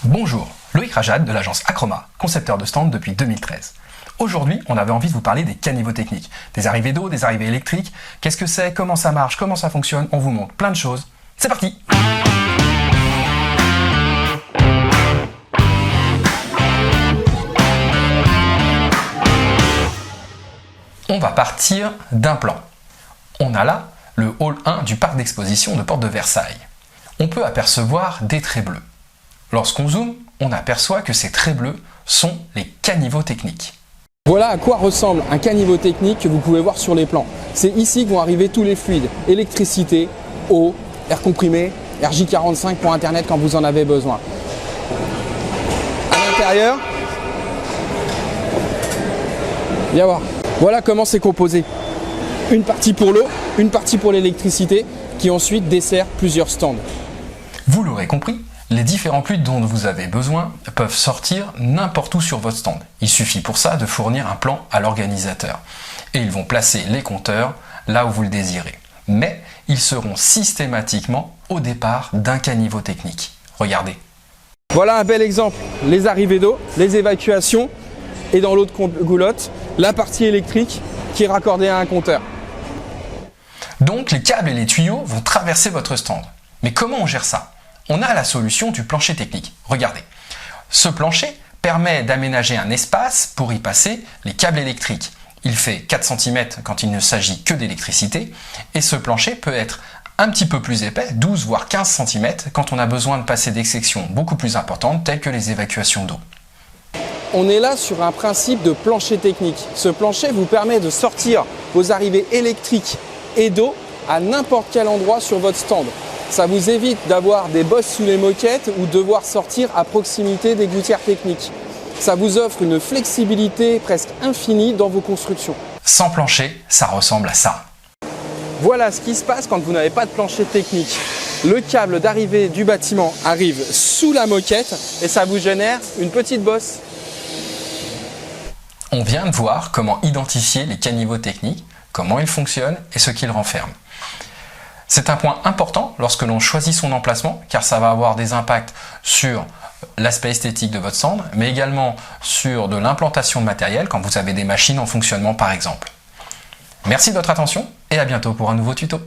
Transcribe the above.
Bonjour, Loïc Rajad de l'agence Acroma, concepteur de stand depuis 2013. Aujourd'hui, on avait envie de vous parler des caniveaux techniques, des arrivées d'eau, des arrivées électriques. Qu'est-ce que c'est, comment ça marche, comment ça fonctionne, on vous montre plein de choses. C'est parti! On va partir d'un plan. On a là le hall 1 du parc d'exposition de Porte de Versailles. On peut apercevoir des traits bleus. Lorsqu'on zoome, on aperçoit que ces traits bleus sont les caniveaux techniques. Voilà à quoi ressemble un caniveau technique que vous pouvez voir sur les plans. C'est ici que vont arriver tous les fluides, électricité, eau, air comprimé, RJ45 pour Internet quand vous en avez besoin. À l'intérieur, viens voir. Voilà comment c'est composé. Une partie pour l'eau, une partie pour l'électricité qui ensuite dessert plusieurs stands. Vous l'aurez compris, les différents fluides dont vous avez besoin peuvent sortir n'importe où sur votre stand. Il suffit pour ça de fournir un plan à l'organisateur. Et ils vont placer les compteurs là où vous le désirez. Mais ils seront systématiquement au départ d'un caniveau technique. Regardez. Voilà un bel exemple. Les arrivées d'eau, les évacuations et dans l'autre goulotte, la partie électrique qui est raccordée à un compteur. Donc les câbles et les tuyaux vont traverser votre stand. Mais comment on gère ça ? On a la solution du plancher technique. Regardez. Ce plancher permet d'aménager un espace pour y passer les câbles électriques. Il fait 4 cm quand il ne s'agit que d'électricité et ce plancher peut être un petit peu plus épais, 12 voire 15 cm quand on a besoin de passer des sections beaucoup plus importantes telles que les évacuations d'eau. On est là sur un principe de plancher technique. Ce plancher vous permet de sortir vos arrivées électriques et d'eau à n'importe quel endroit sur votre stand. Ça vous évite d'avoir des bosses sous les moquettes ou devoir sortir à proximité des gouttières techniques. Ça vous offre une flexibilité presque infinie dans vos constructions. Sans plancher, ça ressemble à ça. Voilà ce qui se passe quand vous n'avez pas de plancher technique. Le câble d'arrivée du bâtiment arrive sous la moquette et ça vous génère une petite bosse. On vient de voir comment identifier les caniveaux techniques, comment ils fonctionnent et ce qu'ils renferment. C'est un point important lorsque l'on choisit son emplacement car ça va avoir des impacts sur l'aspect esthétique de votre stand mais également sur de l'implantation de matériel quand vous avez des machines en fonctionnement par exemple. Merci de votre attention et à bientôt pour un nouveau tuto.